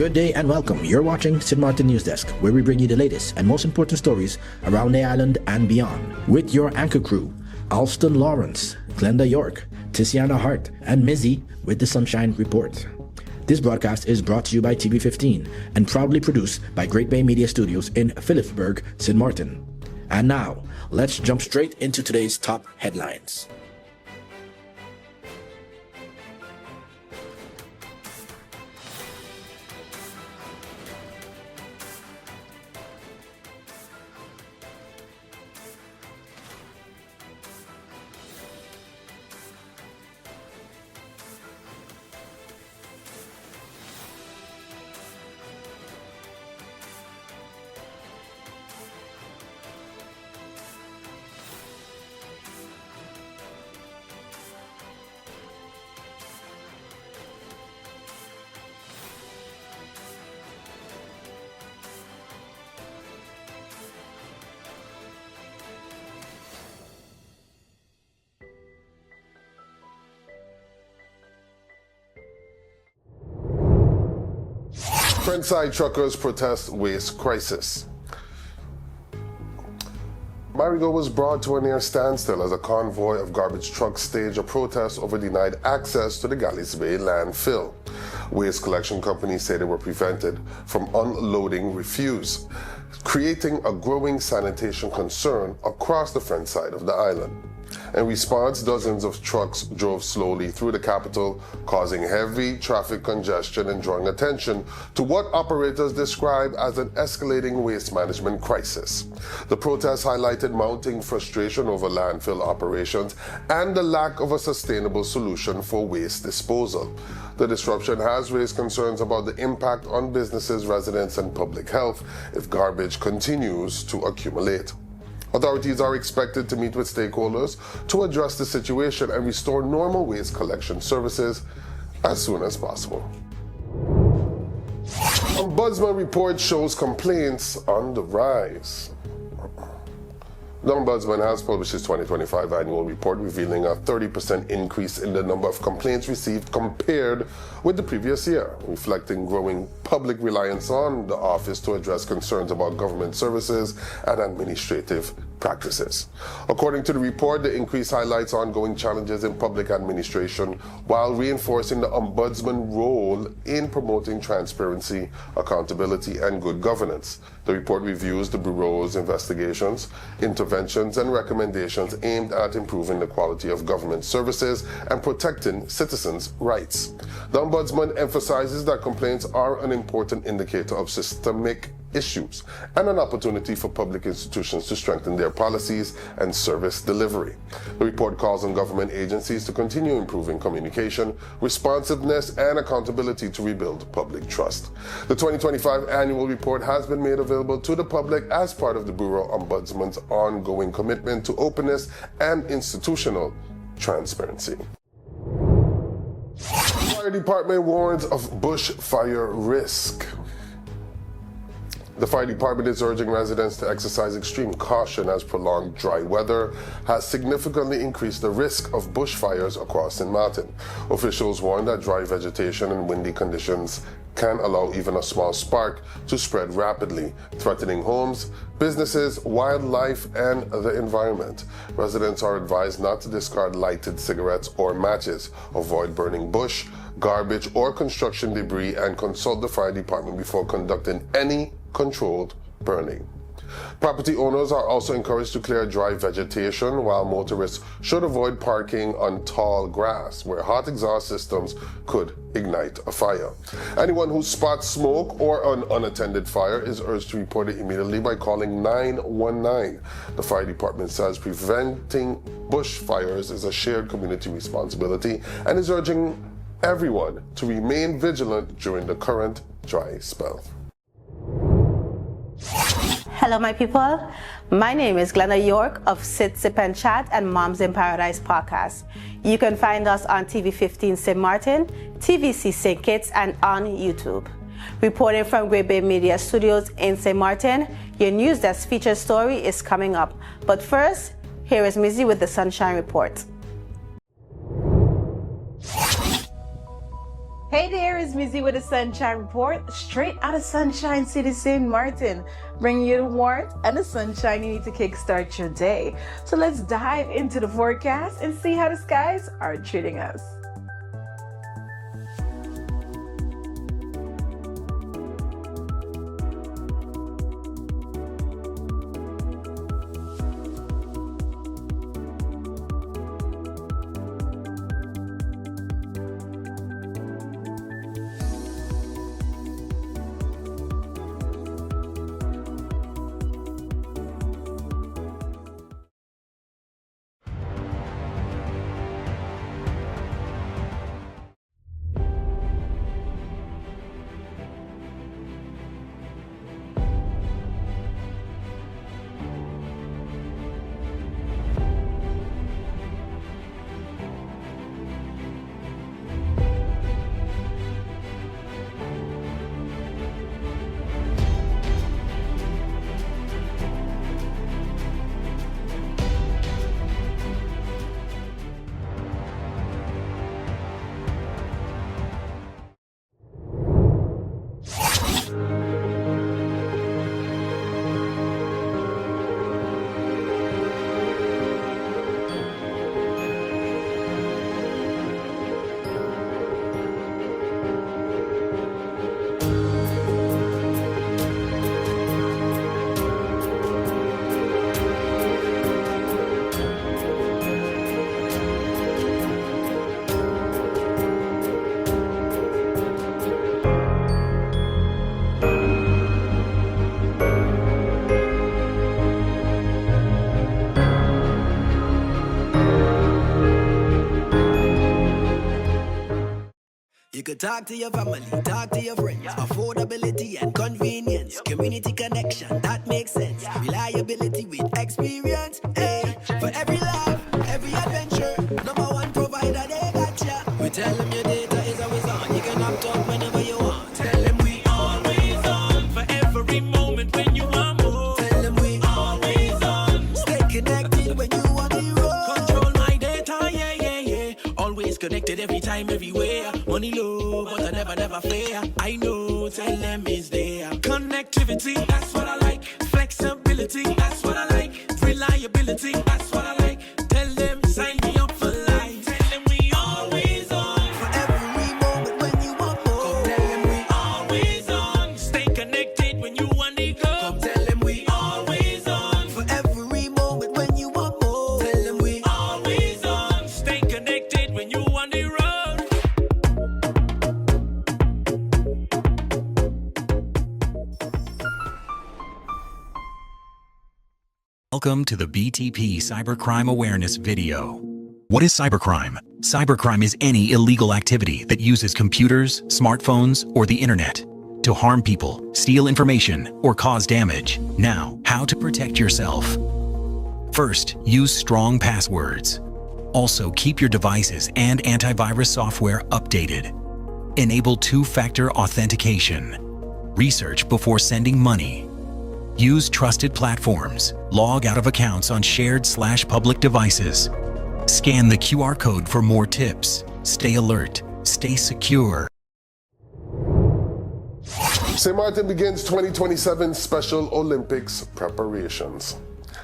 Good day and welcome. You're watching Sint Maarten NEWSDESK, where we bring you the latest and most important stories around the island and beyond. With your anchor crew, Alston Lawrence, Glenda York, Tiziana Hart, and Mizzy with the Sunshine Report. This broadcast is brought to you by TV15 and proudly produced by Great Bay Media Studios in Philipsburg, Sint Maarten. And now, let's jump straight into today's top headlines. Frontside truckers protest waste crisis. Marigo was brought to a near standstill as a convoy of garbage trucks staged a protest over denied access to the Galleys Bay landfill. Waste collection companies say they were prevented from unloading refuse, creating a growing sanitation concern across the front side of the island. In response, dozens of trucks drove slowly through the capital, causing heavy traffic congestion and drawing attention to what operators describe as an escalating waste management crisis. The protests highlighted mounting frustration over landfill operations and the lack of a sustainable solution for waste disposal. The disruption has raised concerns about the impact on businesses, residents, and public health if garbage continues to accumulate. Authorities are expected to meet with stakeholders to address the situation and restore normal waste collection services as soon as possible. Ombudsman report shows complaints on the rise. The Ombudsman has published his 2025 annual report revealing a 30% increase in the number of complaints received compared with the previous year, reflecting growing public reliance on the office to address concerns about government services and administrative practices. According to the report, the increase highlights ongoing challenges in public administration while reinforcing the Ombudsman role in promoting transparency, accountability, and good governance. The report reviews the Bureau's investigations, interventions, and recommendations aimed at improving the quality of government services and protecting citizens' rights. The Ombudsman emphasizes that complaints are an important indicator of systemic issues and an opportunity for public institutions to strengthen their policies and service delivery. The report calls on government agencies to continue improving communication, responsiveness, and accountability to rebuild public trust. The 2025 annual report has been made available to the public as part of the Bureau Ombudsman's ongoing commitment to openness and institutional transparency. The Fire Department warns of bushfire risk. The fire department is urging residents to exercise extreme caution as prolonged dry weather has significantly increased the risk of bushfires across Sint Maarten. Officials warn that dry vegetation and windy conditions can allow even a small spark to spread rapidly, threatening homes, businesses, wildlife, and the environment. Residents are advised not to discard lighted cigarettes or matches, avoid burning bush, garbage, or construction debris, and consult the fire department before conducting any controlled burning. Property owners are also encouraged to clear dry vegetation, while motorists should avoid parking on tall grass where hot exhaust systems could ignite a fire. Anyone who spots smoke or an unattended fire is urged to report it immediately by calling 919. The fire department says preventing bushfires is a shared community responsibility and is urging everyone to remain vigilant during the current dry spell. Hello, my people. My name is Glenda York of Sit, Sip and Chat and Moms in Paradise podcast. You can find us on TV15 Sint Maarten, TVC St. Kitts, and on YouTube. Reporting from Great Bay Media Studios in Sint Maarten, your NEWSDESK feature story is coming up. But first, here is Mizzy with the Sunshine Report. Hey there, it's Mizzy with the Sunshine Report, straight out of Sunshine City, Sint Maarten, bringing you the warmth and the sunshine you need to kickstart your day. So let's dive into the forecast and see how the skies are treating us. You could talk to your family, talk to your friends. Affordability and convenience. Community connection, that makes sense. Reliability with experience. Hey, for every life, every adventure. Number one provider, they got ya. We tell them your data is always on. You can opt out whenever you want. Tell them we always on. For every moment when you want more. Tell them we always on. Stay connected when you want to roll. Control my data, yeah, yeah, yeah. Always connected every time, everywhere. Money low, but I never fair. I know, tell them is there. Connectivity, that's what I like. Flexibility, that's what I like. Reliability, that's what I like. Tell them, sign me up for life. Tell them we always on. For every moment when you want more. Come tell them we always on. Stay connected when you want to go. Come tell them we always on. For every moment when you want more. Tell them we always on. Stay connected when you want to roll. Welcome to the BTP Cybercrime Awareness video. What is cybercrime? Cybercrime is any illegal activity that uses computers, smartphones, or the internet to harm people, steal information, or cause damage. Now, how to protect yourself. First, use strong passwords. Also, keep your devices and antivirus software updated. Enable two-factor authentication. Research before sending money. Use trusted platforms. Log out of accounts on shared/public devices. Scan the QR code for more tips. Stay alert. Stay secure. Sint Maarten begins 2027 Special Olympics preparations.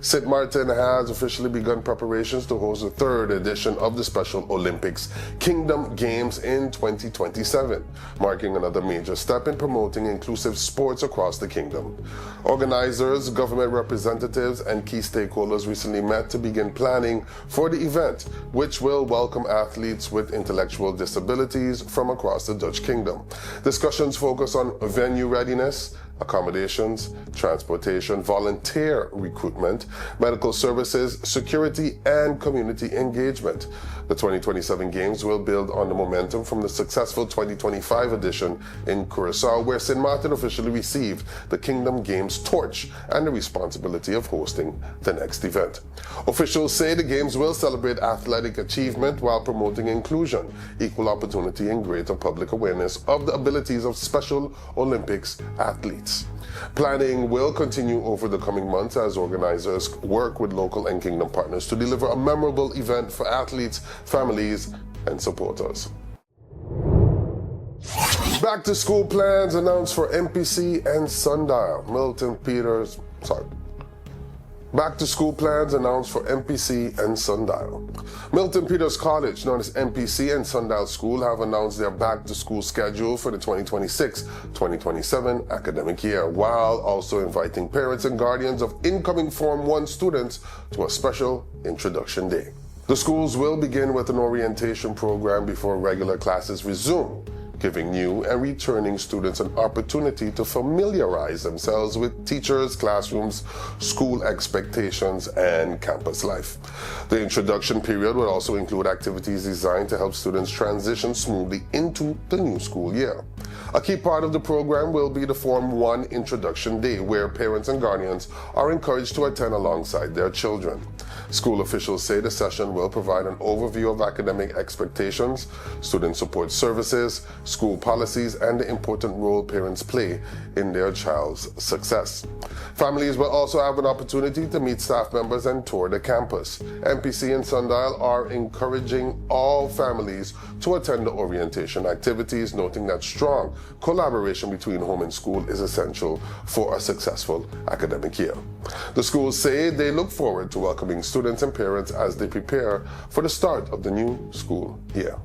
Sint Maarten has officially begun preparations to host the third edition of the Special Olympics Kingdom Games in 2027, marking another major step in promoting inclusive sports across the kingdom. Organizers, government representatives, and key stakeholders recently met to begin planning for the event, which will welcome athletes with intellectual disabilities from across the Dutch Kingdom. Discussions focus on venue readiness, accommodations, transportation, volunteer recruitment, medical services, security, and community engagement. The 2027 Games will build on the momentum from the successful 2025 edition in Curacao, where Sint Maarten officially received the Kingdom Games torch and the responsibility of hosting the next event. Officials say the Games will celebrate athletic achievement while promoting inclusion, equal opportunity, and greater public awareness of the abilities of Special Olympics athletes. Planning will continue over the coming months as organizers work with local and kingdom partners to deliver a memorable event for athletes, families, and supporters. Back to school plans announced for MPC and Sundial. Back to school plans announced for MPC and Sundial. Milton Peters College, known as MPC, and Sundial School have announced their back to school schedule for the 2026-2027 academic year, while also inviting parents and guardians of incoming Form 1 students to a special introduction day. The schools will begin with an orientation program before regular classes resume, giving new and returning students an opportunity to familiarize themselves with teachers, classrooms, school expectations, and campus life. The introduction period will also include activities designed to help students transition smoothly into the new school year. A key part of the program will be the Form 1 Introduction Day, where parents and guardians are encouraged to attend alongside their children. School officials say the session will provide an overview of academic expectations, student support services, school policies, and the important role parents play in their child's success. Families will also have an opportunity to meet staff members and tour the campus. MPC and Sundial are encouraging all families to attend the orientation activities, noting that strong collaboration between home and school is essential for a successful academic year. The schools say they look forward to welcoming students and parents as they prepare for the start of the new school year.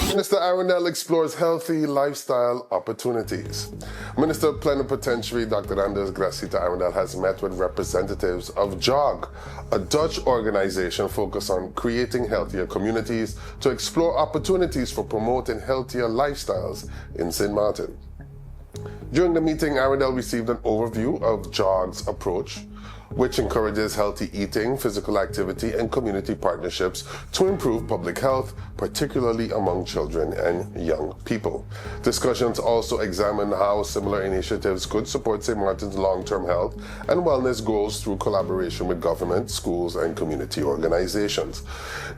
Minister Arundel explores healthy lifestyle opportunities. Minister Plenipotentiary Dr. Anders Gracita Arundel has met with representatives of JOG, a Dutch organization focused on creating healthier communities, to explore opportunities for promoting healthier lifestyles in Sint Maarten. During the meeting, Arundel received an overview of JOG's approach, which encourages healthy eating, physical activity, and community partnerships to improve public health, particularly among children and young people. Discussions also examine how similar initiatives could support St. Maarten's long-term health and wellness goals through collaboration with government, schools, and community organizations.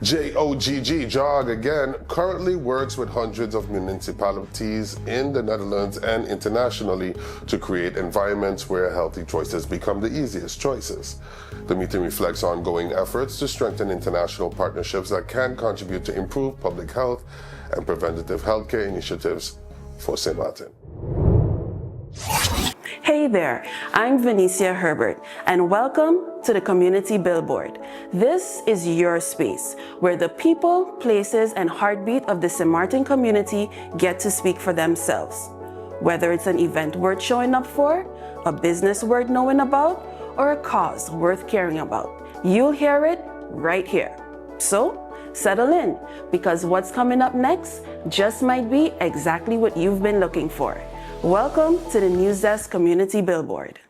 JOG again currently works with hundreds of municipalities in the Netherlands and internationally to create environments where healthy choices become the easiest choices. The meeting reflects ongoing efforts to strengthen international partnerships that can contribute to improved public health and preventative healthcare initiatives for St. Maarten. Hey there, I'm Venicia Herbert, and welcome to the Community Billboard. This is your space where the people, places, and heartbeat of the St. Maarten community get to speak for themselves. Whether it's an event worth showing up for, a business worth knowing about, or a cause worth caring about, you'll hear it right here. So, settle in, because what's coming up next just might be exactly what you've been looking for. Welcome to the NEWSDESK Community Billboard.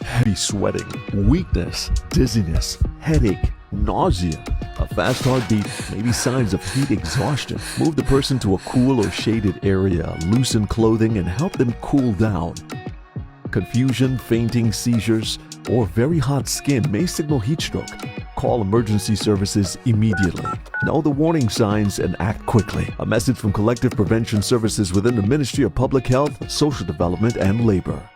Heavy sweating, weakness, dizziness, headache, nausea, a fast heartbeat may be signs of heat exhaustion. Move the person to a cool or shaded area, loosen clothing, and help them cool down. Confusion, fainting, seizures, or very hot skin may signal heat stroke. Call emergency services immediately. Know the warning signs and act quickly. A message from Collective Prevention Services within the Ministry of Public Health, Social Development, and Labor.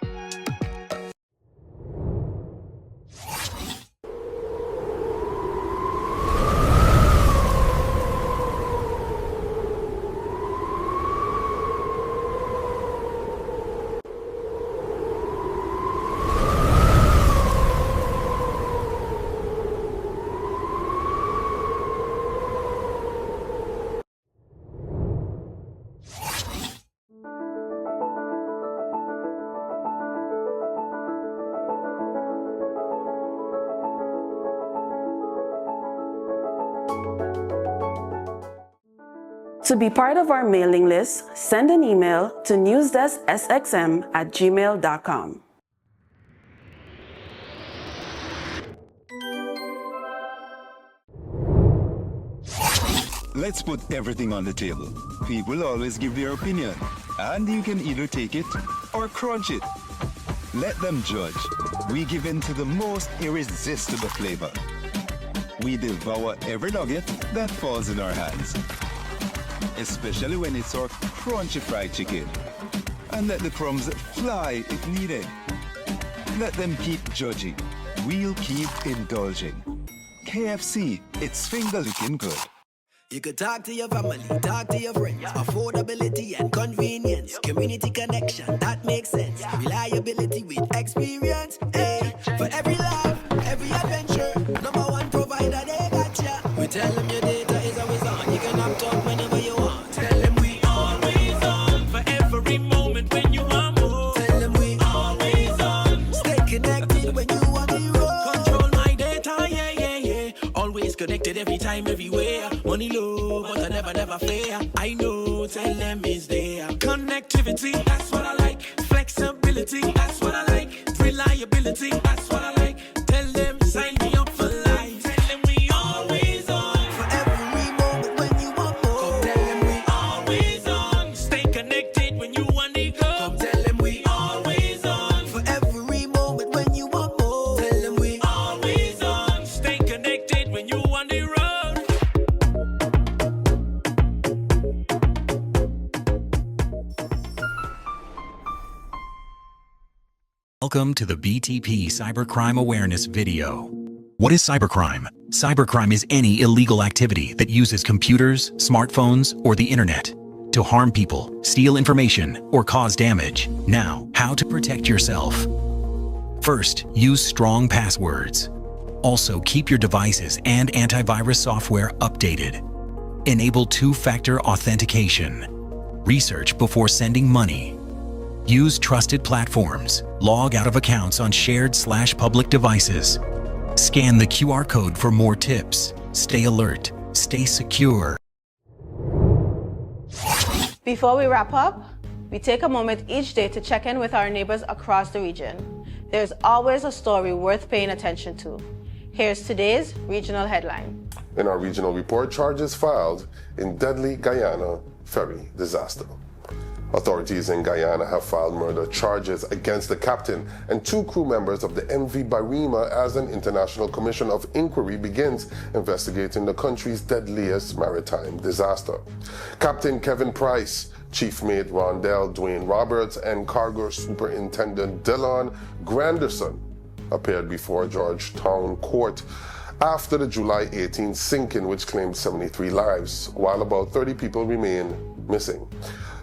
To be part of our mailing list, send an email to newsdesksxm@gmail.com. let's put everything on the table. People always give their opinion, and you can either take it or crunch it. Let them judge. We give in to the most irresistible flavor. We devour every nugget that falls in our hands, especially when it's our crunchy fried chicken. And let the crumbs fly if needed. Let them keep judging. We'll keep indulging. KFC, it's finger-licking good. You could talk to your family, talk to your friends. Affordability and convenience. Community connection, that makes sense. Reliability with experience. Hey, for every laugh, every adventure. Number one provider, they got ya. We tell them your data is always on. You can opt out whenever you want. Tell them we always on. For every moment when you want more. Tell them we always on. Stay connected when you want the road. Control my data, yeah, yeah, yeah. Always connected every time, everywhere. Money low, but I never fair. I know, tell them is there. Connectivity, that's what I like. Flexibility, that's what I like. Reliability, that's what I like. Tell them, sign me up for life. Tell them we always on. For every moment when you want more. Come tell them we always on. Stay connected when you want to go. Come tell them we always on. For every moment when you want more. Tell them we always on. Stay connected when you want the road. Welcome to the BTP Cybercrime Awareness video. What is cybercrime? Cybercrime is any illegal activity that uses computers, smartphones, or the internet to harm people, steal information, or cause damage. Now, how to protect yourself. First, use strong passwords. Also, keep your devices and antivirus software updated. Enable two-factor authentication. Research before sending money. Use trusted platforms. Log out of accounts on shared/public devices. Scan the QR code for more tips. Stay alert. Stay secure. Before we wrap up, we take a moment each day to check in with our neighbors across the region. There's always a story worth paying attention to. Here's today's regional headline. In our regional report, charges filed in deadly Guyana ferry disaster. Authorities in Guyana have filed murder charges against the captain and 2 crew members of the MV Barima as an international commission of inquiry begins investigating the country's deadliest maritime disaster. Captain Kevin Price, Chief Mate Rondell Dwayne Roberts, and Cargo Superintendent Dylan Granderson appeared before Georgetown Court after the July 18 sinking, which claimed 73 lives, while about 30 people remain missing.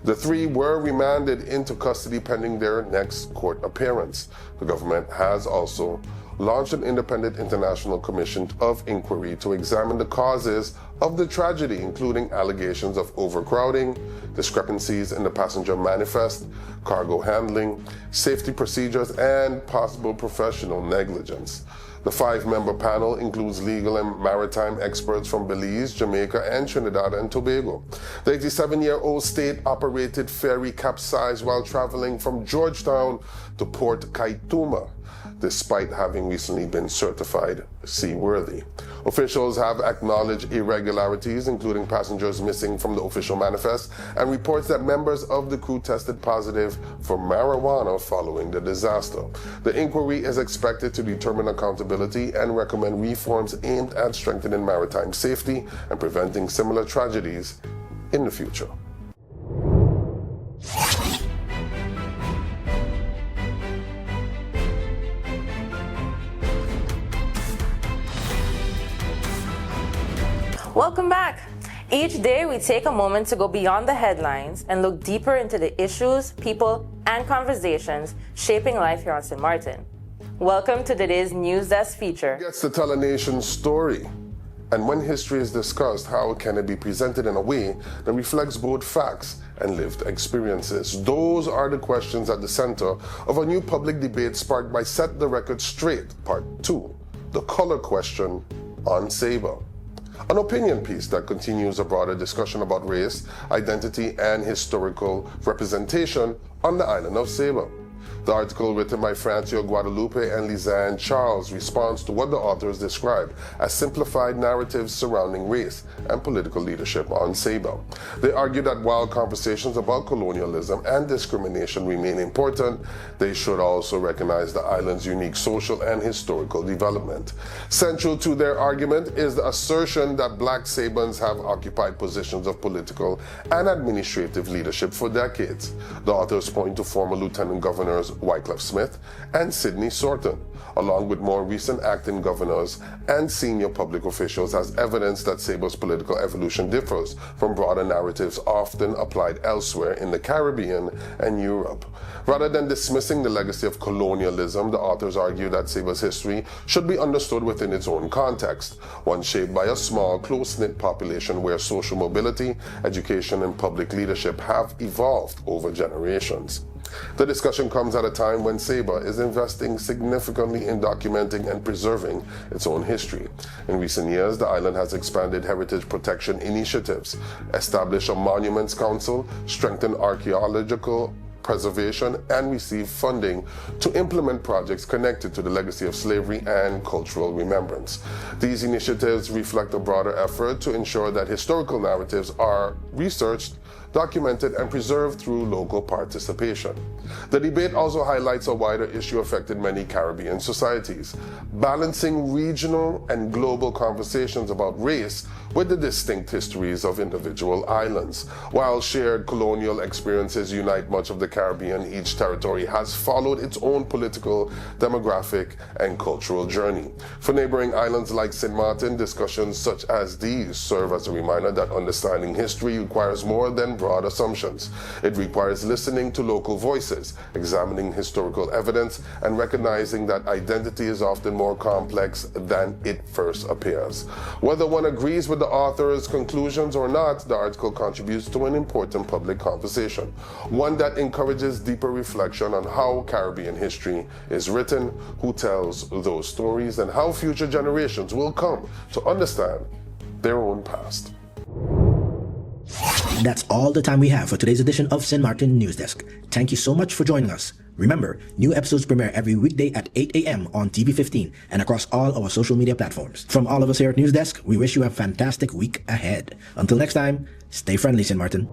The 3 were remanded into custody pending their next court appearance. The government has also launched an independent international commission of inquiry to examine the causes of the tragedy, including allegations of overcrowding, discrepancies in the passenger manifest, cargo handling, safety procedures, and possible professional negligence. The 5-member panel includes legal and maritime experts from Belize, Jamaica, and Trinidad and Tobago. The 87-year-old state-operated ferry capsized while traveling from Georgetown to Port Kaituma, despite having recently been certified seaworthy. Officials have acknowledged irregularities, including passengers missing from the official manifest, and reports that members of the crew tested positive for marijuana following the disaster. The inquiry is expected to determine accountability and recommend reforms aimed at strengthening maritime safety and preventing similar tragedies in the future. Welcome back. Each day we take a moment to go beyond the headlines and look deeper into the issues, people, and conversations shaping life here on Sint Maarten. Welcome to today's NEWSDESK feature. Gets to tell a nation's story. And when history is discussed, how can it be presented in a way that reflects both facts and lived experiences? Those are the questions at the center of a new public debate sparked by Set the Record Straight, Part 2, the color question on Saba. An opinion piece that continues a broader discussion about race, identity, and historical representation on the island of Saba. The article, written by Francio Guadalupe and Lisanne Charles, responds to what the authors describe as simplified narratives surrounding race and political leadership on Saba. They argue that while conversations about colonialism and discrimination remain important, they should also recognize the island's unique social and historical development. Central to their argument is the assertion that black Sabans have occupied positions of political and administrative leadership for decades. The authors point to former Lieutenant Governors Wycliffe Smith and Sidney Sorton, along with more recent acting governors and senior public officials, as evidence that Saba's political evolution differs from broader narratives often applied elsewhere in the Caribbean and Europe. Rather than dismissing the legacy of colonialism, the authors argue that Saba's history should be understood within its own context, one shaped by a small, close-knit population where social mobility, education, and public leadership have evolved over generations. The discussion comes at a time when Saba is investing significantly in documenting and preserving its own history. In recent years, the island has expanded heritage protection initiatives, established a monuments council, strengthened archaeological preservation, and receive funding to implement projects connected to the legacy of slavery and cultural remembrance. These initiatives reflect a broader effort to ensure that historical narratives are researched, documented, and preserved through local participation. The debate also highlights a wider issue affecting many Caribbean societies, balancing regional and global conversations about race with the distinct histories of individual islands. While shared colonial experiences unite much of the Caribbean, each territory has followed its own political, demographic, and cultural journey. For neighboring islands like Sint Maarten, discussions such as these serve as a reminder that understanding history requires more than broad assumptions. It requires listening to local voices, examining historical evidence, and recognizing that identity is often more complex than it first appears. Whether one agrees with the author's conclusions or not, the article contributes to an important public conversation, one that encourages deeper reflection on how Caribbean history is written, who tells those stories, and how future generations will come to understand their own past. That's all the time we have for today's edition of Sint Maarten News Desk. Thank you so much for joining us. Remember, new episodes premiere every weekday at 8 a.m. on TV15 and across all our social media platforms. From all of us here at News Desk, we wish you a fantastic week ahead. Until next time, stay friendly, Sint Maarten.